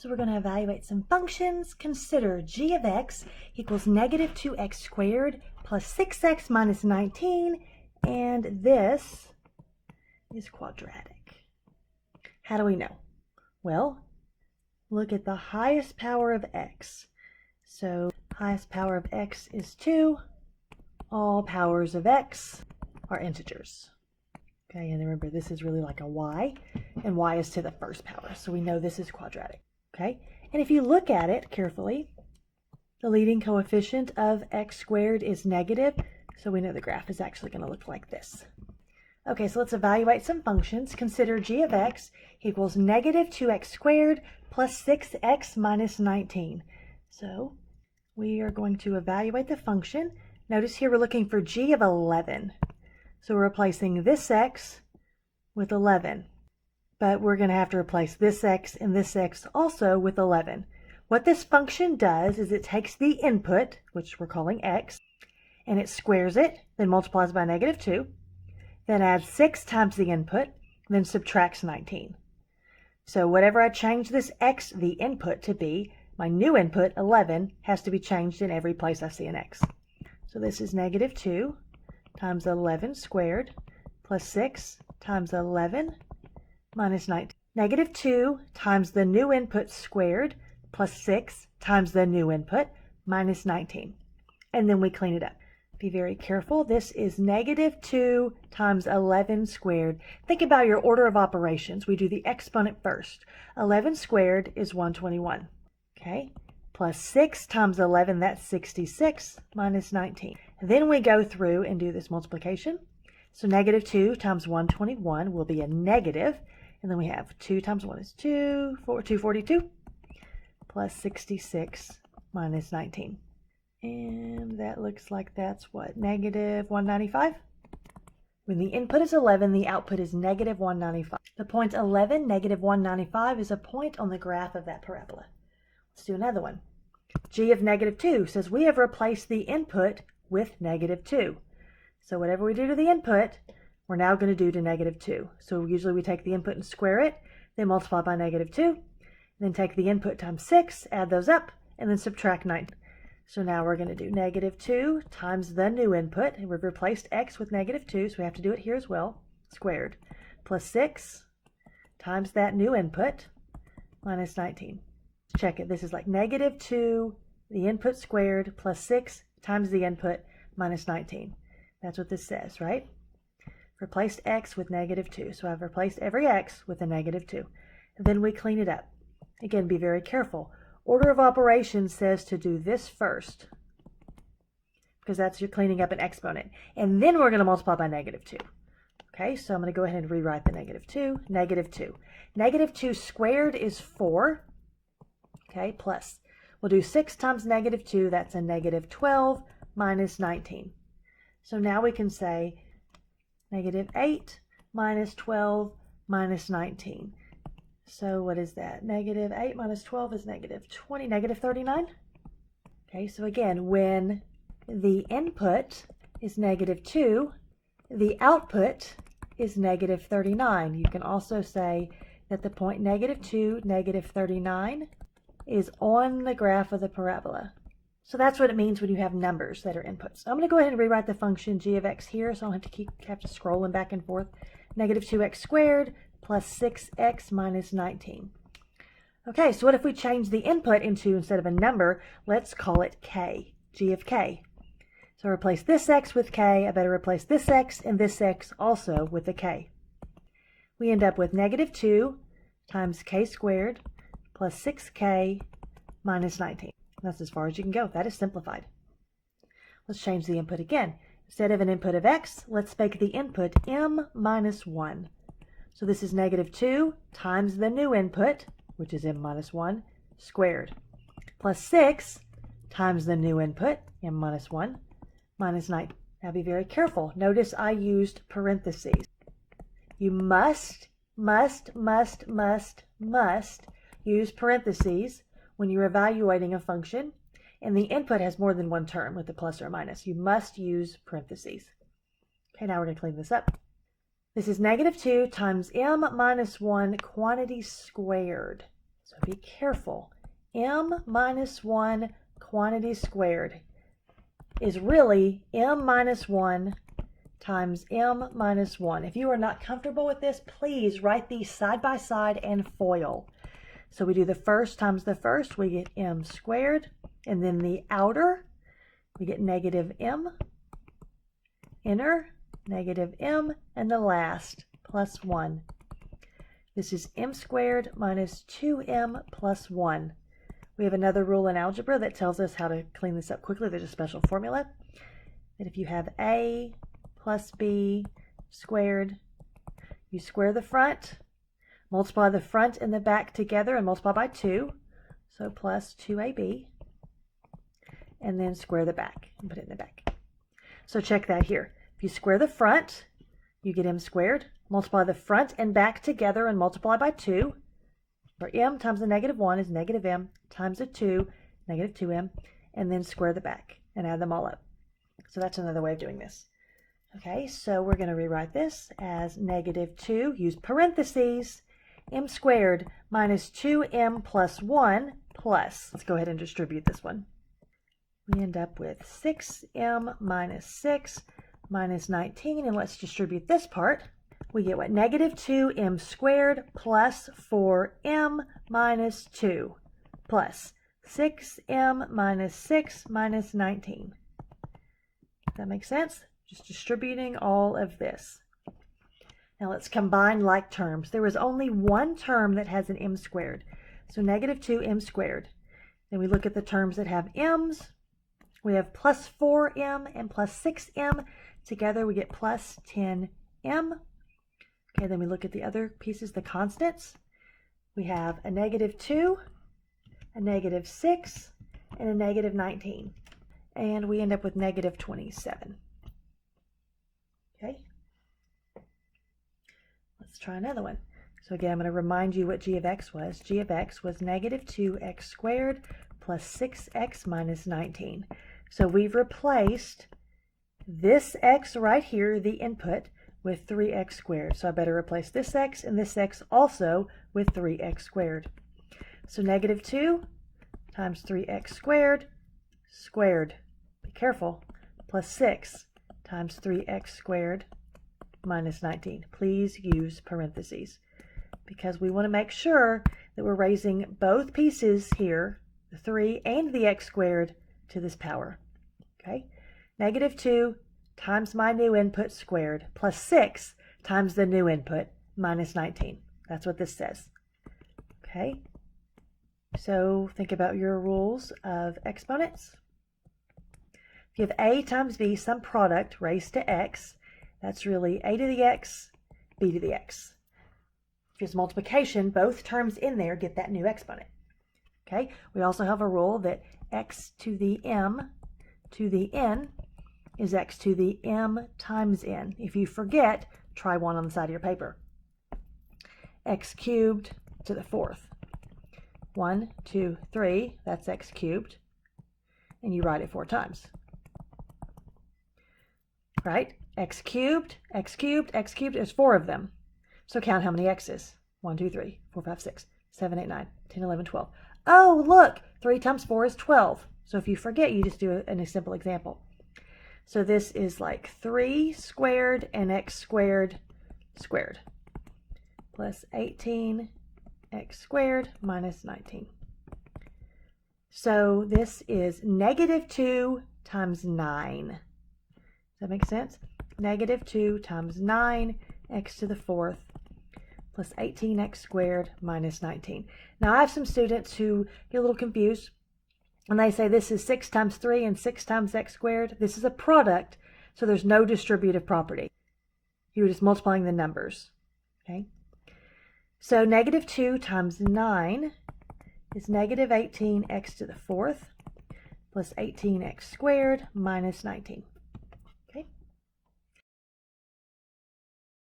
So we're going to evaluate some functions. Consider g of x equals negative 2x squared plus 6x minus 19, and this is quadratic. How do we know? Well, look at the highest power of x. So highest power of x is 2. All powers of x are integers. Okay, and remember this is really like a y, and y is to the first power, so we know this is quadratic. Okay, and if you look at it carefully, the leading coefficient of x squared is negative, so we know the graph is actually going to look like this. Okay, so let's evaluate some functions. Consider g of x equals negative 2x squared plus 6x minus 19. So we are going to evaluate the function. Notice here we're looking for g of 11. So we're replacing this x with 11. But we're going to have to replace this x and this x also with 11. What this function does is it takes the input, which we're calling x, and it squares it, then multiplies by negative 2, then adds 6 times the input, then subtracts 19. So whatever I change this x, the input, to be, my new input, 11, has to be changed in every place I see an x. So this is negative 2 times 11 squared plus 6 times 11 minus 19. Negative 2 times the new input squared plus 6 times the new input minus 19. And then we clean it up. Be very careful. This is negative 2 times 11 squared. Think about your order of operations. We do the exponent first. 11 squared is 121. Okay? Plus 6 times 11, that's 66, minus 19. Then we go through and do this multiplication. So negative 2 times 121 will be a negative. And then we have 2 times 1 is 2, 242, plus 66 minus 19. And that looks like that's what, negative 195? When the input is 11, the output is negative 195. The point 11, negative 195, is a point on the graph of that parabola. Let's do another one. G of negative 2 says we have replaced the input with negative 2. So whatever we do to the input, we're now going to do to negative 2. So usually we take the input and square it, then multiply by negative 2, then take the input times 6, add those up, and then subtract 9. So now we're going to do negative 2 times the new input, and we've replaced x with negative 2, so we have to do it here as well, squared, plus 6 times that new input, minus 19. Check it. This is like negative 2, the input squared, plus 6 times the input, minus 19. That's what this says, right? Replaced x with negative 2. So I've replaced every x with a negative 2. And then we clean it up. Again, be very careful. Order of operations says to do this first, because that's you're cleaning up an exponent. And then we're going to multiply by negative 2. Okay, so I'm going to go ahead and rewrite the negative 2. Negative 2. Negative 2 squared is 4. Okay, plus. We'll do 6 times negative 2. That's a negative 12 minus 19. So now we can say negative 8 minus 12 minus 19. So what is that? Negative 8 minus 12 is negative 20, negative 39. Okay, so again, when the input is negative 2, the output is negative 39. You can also say that the point negative 2, negative 39 is on the graph of the parabola. So that's what it means when you have numbers that are inputs. I'm going to go ahead and rewrite the function g of x here, so I don't have to scrolling back and forth. Negative 2x squared plus 6x minus 19. Okay, so what if we change the input into, instead of a number, let's call it k, g of k. So replace this x with k. I better replace this x and this x also with a k. We end up with negative 2 times k squared plus 6k minus 19. That's as far as you can go. That is simplified. Let's change the input again. Instead of an input of x, let's make the input m minus 1. So this is negative 2 times the new input, which is m minus 1, squared, plus 6 times the new input, m minus 1, minus 9. Now be very careful. Notice I used parentheses. You must use parentheses when you're evaluating a function and the input has more than one term with a plus or a minus. You must use parentheses. Okay, now we're going to clean this up. This is negative 2 times m minus 1 quantity squared. So be careful. M minus 1 quantity squared is really m minus 1 times m minus 1. If you are not comfortable with this, please write these side by side and FOIL. So we do the first times the first, we get m squared, and then the outer, we get negative m, inner, negative m, and the last, plus 1. This is m squared minus 2m plus 1. We have another rule in algebra that tells us how to clean this up quickly. There's a special formula that if you have a plus b squared, you square the front, multiply the front and the back together and multiply by 2, so plus 2ab, and then square the back and put it in the back. So check that here. If you square the front, you get m squared, multiply the front and back together and multiply by 2, where m times the negative 1 is negative m times the 2, negative 2m, and then square the back and add them all up. So that's another way of doing this. Okay, so we're going to rewrite this as negative 2, use parentheses, m squared minus 2m plus 1 plus, let's go ahead and distribute this one. We end up with 6m minus 6 minus 19, and let's distribute this part. We get what? Negative 2m squared plus 4m minus 2 plus 6m minus 6 minus 19. Does that make sense? Just distributing all of this. Now let's combine like terms. There is only one term that has an m squared. So negative 2m squared. Then we look at the terms that have m's. We have plus 4m and plus 6m. Together we get plus 10m. Okay, then we look at the other pieces, the constants. We have a negative 2, a negative 6, and a negative 19. And we end up with negative 27. Okay. Let's try another one. So again, I'm going to remind you what g of x was. G of x was negative 2x squared plus 6x minus 19. So we've replaced this x right here, the input, with 3x squared. So I better replace this x and this x also with 3x squared. So negative 2 times 3x squared, squared, be careful, plus 6 times 3x squared minus 19. Please use parentheses because we want to make sure that we're raising both pieces here, the 3 and the x squared, to this power. Okay, negative 2 times my new input squared plus 6 times the new input minus 19. That's what this says. Okay, so think about your rules of exponents. If you have a times b, some product raised to x, that's really a to the x, b to the x. If there's multiplication, both terms in there get that new exponent. Okay, we also have a rule that x to the m to the n is x to the m times n. If you forget, try one on the side of your paper. X cubed to the 4th. 1, 2, 3, that's x cubed. And you write it 4 times. Right? X cubed, x cubed, x cubed, there's 4 of them. So count how many x's. 1, 2, 3, 4, 5, 6, 7, 8, 9, 10, 11, 12. Oh, look, 3 times 4 is 12. So if you forget, you just do a simple example. So this is like 3 squared and x squared squared plus 18 x squared minus 19. So this is negative 2 times 9. Does that make sense? Negative 2 times 9 x to the 4th plus 18x squared minus 19. Now I have some students who get a little confused and they say this is 6 times 3 and 6 times x squared. This is a product, so there's no distributive property. You're just multiplying the numbers. Okay. So negative 2 times 9 is negative 18x to the 4th plus 18x squared minus 19.